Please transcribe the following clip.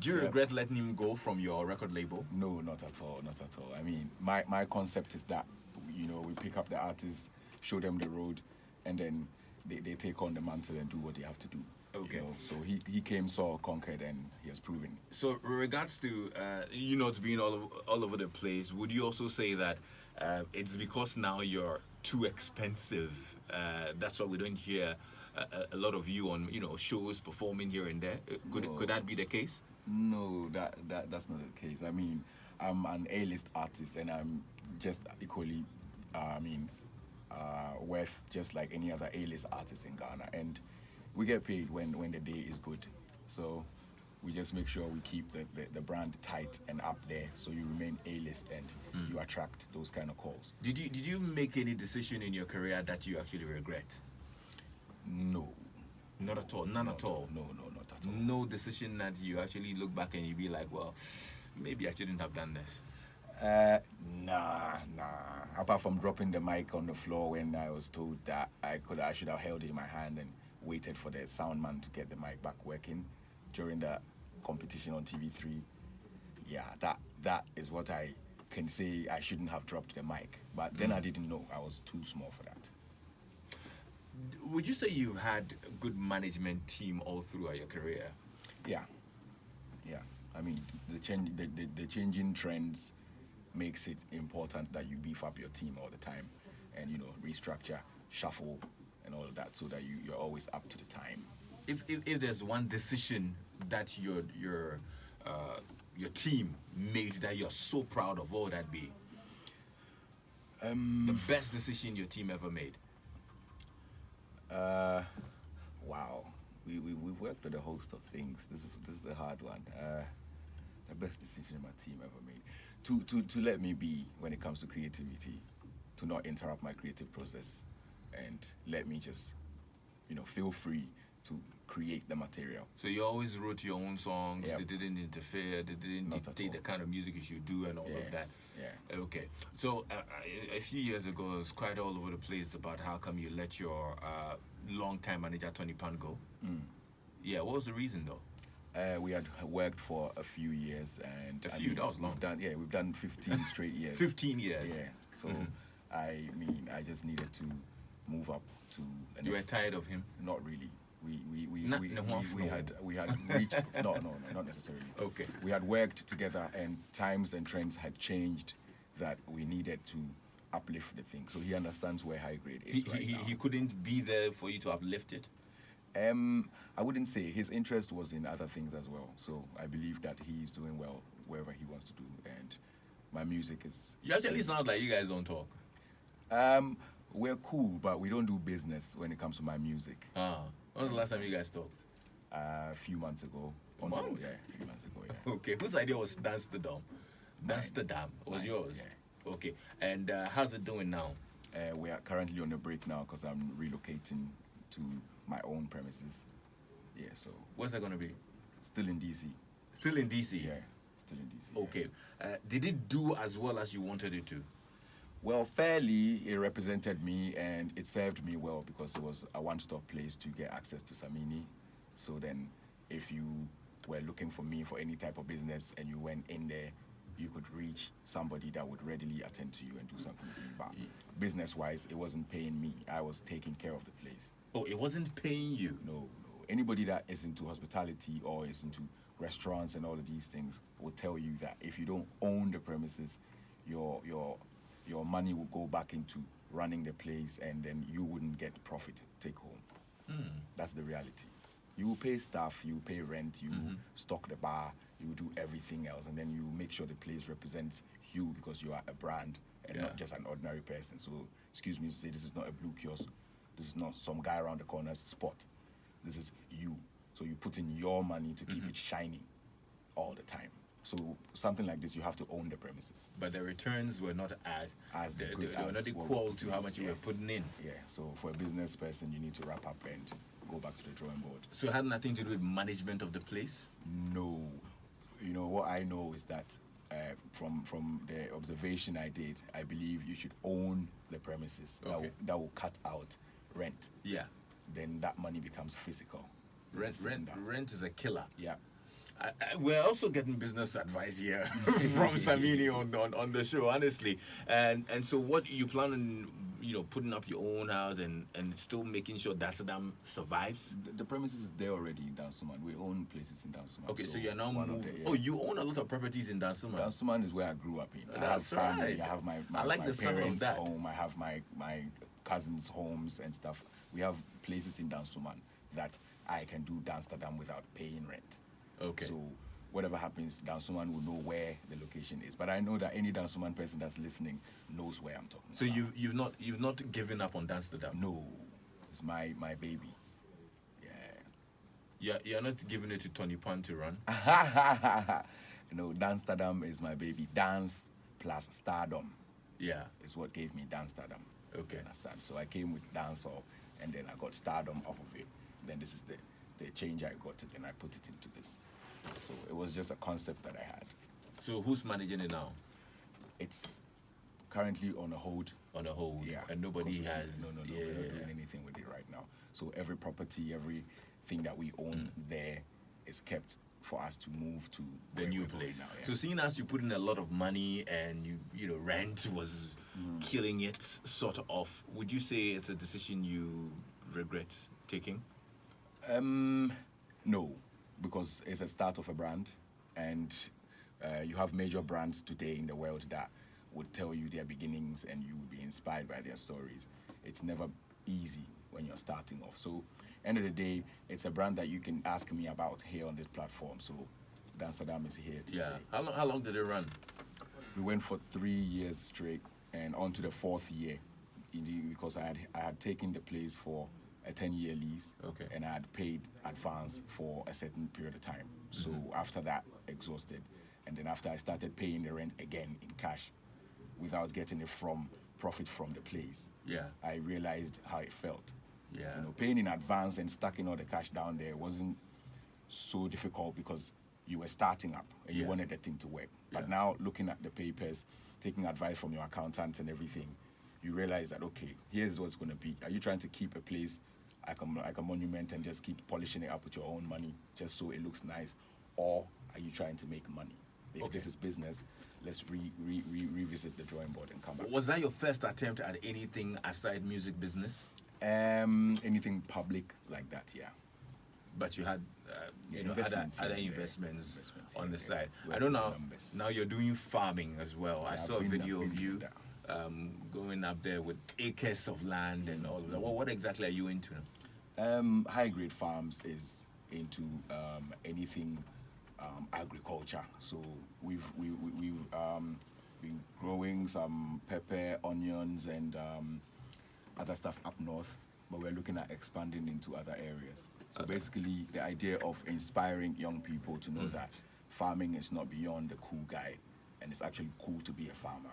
Do you regret letting him go from your record label? No, not at all, not at all. I mean, my concept is that, we pick up the artists, show them the road, and then they take on the mantle and do what they have to do. Okay. So he came, saw, conquered, and he has proven. So, in regards to to being all over the place, would you also say that it's because now you're too expensive? That's why we don't hear a lot of you on shows performing here and there. Could that be the case? No, that's not the case. I mean, I'm an A-list artist, and I'm just equally, worth just like any other A-list artist in Ghana, and we get paid when the day is good. So we just make sure we keep the brand tight and up there, so you remain A-list and you attract those kind of calls. Did you make any decision in your career that you actually regret? No. Not at all. None at all. No, not at all. No decision that you actually look back and you be like, well, maybe I shouldn't have done this. Nah. Apart from dropping the mic on the floor when I was told that I should have held it in my hand and waited for the sound man to get the mic back working during the competition on TV3. Yeah, that is what I can say. I shouldn't have dropped the mic, but then I didn't know. I was too small for that. Would you say you had a good management team all throughout your career? Yeah. I mean, the changing trends makes it important that you beef up your team all the time, and restructure, shuffle, and all of that, so that you're always up to the time. If there's one decision that your team made that you're so proud of, what would that be? The best decision your team ever made. Wow. We've worked with a host of things. This is a hard one. The best decision my team ever made. To let me be when it comes to creativity, to not interrupt my creative process, and let me just, feel free to create the material. So you always wrote your own songs. Yep. They didn't interfere. They didn't Not dictate the kind of music you should do and all of that. Yeah. Okay. So a few years ago, it was quite all over the place about how come you let your long-time manager Tony Pan go. Yeah. What was the reason though? We had worked for a few years, and that was long. We've done 15 straight years. 15 years. Yeah. So I just needed to move up to. You were tired of him? Not really. We had reached no, not necessarily. Okay. We had worked together, and times and trends had changed that we needed to uplift the thing. So he understands where high grade is now. He couldn't be there for you to uplift it? I wouldn't say. His interest was in other things as well. So I believe that he's doing well wherever he wants to do, and my music is. You actually sound like you guys don't talk. We're cool, but we don't do business when it comes to my music. When was the last time you guys talked? A few months ago. Months? Yeah, a few months ago, yeah. Okay, whose idea was DanceStardom? DanceStardom was yours? Yeah. Okay, and how's it doing now? We are currently on a break now because I'm relocating to my own premises. Yeah, so. Where's that going to be? Still in DC. Still in DC? Yeah, still in DC. Okay. Yeah. Did it do as well as you wanted it to? Well, fairly, it represented me and it served me well because it was a one-stop place to get access to Samini. So then, if you were looking for me for any type of business and you went in there, you could reach somebody that would readily attend to you and do something with you. But business-wise, it wasn't paying me. I was taking care of the place. Oh, it wasn't paying you? No. Anybody that is into hospitality or is into restaurants and all of these things will tell you that if you don't own the premises, your money will go back into running the place, and then you wouldn't get profit take home. That's the reality. You will pay staff, you will pay rent, you stock the bar, you do everything else, and then you make sure the place represents you because you are a brand and not just an ordinary person. So, excuse me to say, this is not a blue kiosk. This is not some guy around the corner's spot. This is you. So you put in your money to keep it shining all the time. So something like this, you have to own the premises. But the returns were not as good. They were not equal to how much you were putting in. Yeah. So for a business person, you need to wrap up and go back to the drawing board. So it had nothing to do with management of the place? No. You know, what I know is that from the observation I did, I believe you should own the premises. Okay. That will cut out rent. Yeah. Then that money becomes physical. Rent is a killer. Yeah. We're also getting business advice here from Samini on the show, honestly. And so, what you plan on, putting up your own house and still making sure DanceStardom survives? The premises is there already in Dansuman. We own places in Dansuman. Okay, so you're now one of moving. the- Oh, you own a lot of properties in Dansuman. Dansuman is where I grew up in. I have That's family. right. I have my I like the sound of parents' that. home. I have my cousins' homes and stuff. We have places in Dansuman that I can do DanceStardom without paying rent. Okay. So whatever happens, Dansuman will know where the location is. But I know that any Dansuman person that's listening knows where I'm talking So about. you've not given up on DanceStardom. No, it's my baby. You're not giving it to Tony Pan to run. DanceStardom is my baby. Dance plus stardom Yeah. is what gave me DanceStardom. Okay. You understand? So I came with dancehall, and then I got stardom off of it. Then this is the change I got, and I put it into this. So it was just a concept that I had. So who's managing it now? It's currently on a hold. On the whole, Yeah. and nobody because has. No, Yeah. we're not doing anything with it right now. So every property, everything that we own there is kept for us to move to The where new we're going place. now. Yeah. So seeing as you put in a lot of money and rent was killing it sort of, would you say it's a decision you regret taking? No, because it's a start of a brand, and you have major brands today in the world that would tell you their beginnings, and you would be inspired by their stories. It's never easy when you're starting off. So, end of the day, it's a brand that you can ask me about here on this platform. So, DanceStardom is here to Yeah. stay. How long did it run? We went for 3 years straight, and on to the 4th year, because I had taken the place for a 10-year lease, Okay. and I had paid advance for a certain period of time. So after that, exhausted, and then after I started paying the rent again in cash, without getting profit from the place, Yeah. I realized how it felt. Yeah. Paying in advance and stacking all the cash down there wasn't so difficult because you were starting up and you Yeah. wanted the thing to work. But Yeah. now looking at the papers, taking advice from your accountant and everything, you realize that, okay, here's what's going to be. Are you trying to keep a place like a monument and just keep polishing it up with your own money just so it looks nice? Or are you trying to make money? If Okay. this is business, let's revisit the drawing board and come back. Was that your first attempt at anything aside music business? Anything public like that, yeah. But you had, Investments other here and there. investments Investments on here the and there. side. We're I don't know. numbers. Now you're doing farming as well. I Yeah, saw a I've been video of doing you that. going up there with acres of land and all of that. What exactly are you into now? High grade farms is into anything agriculture. So we've been growing some pepper, onions, and other stuff up north, but we're looking at expanding into other areas. So basically, the idea of inspiring young people to know that farming is not beyond the cool guy, and it's actually cool to be a farmer.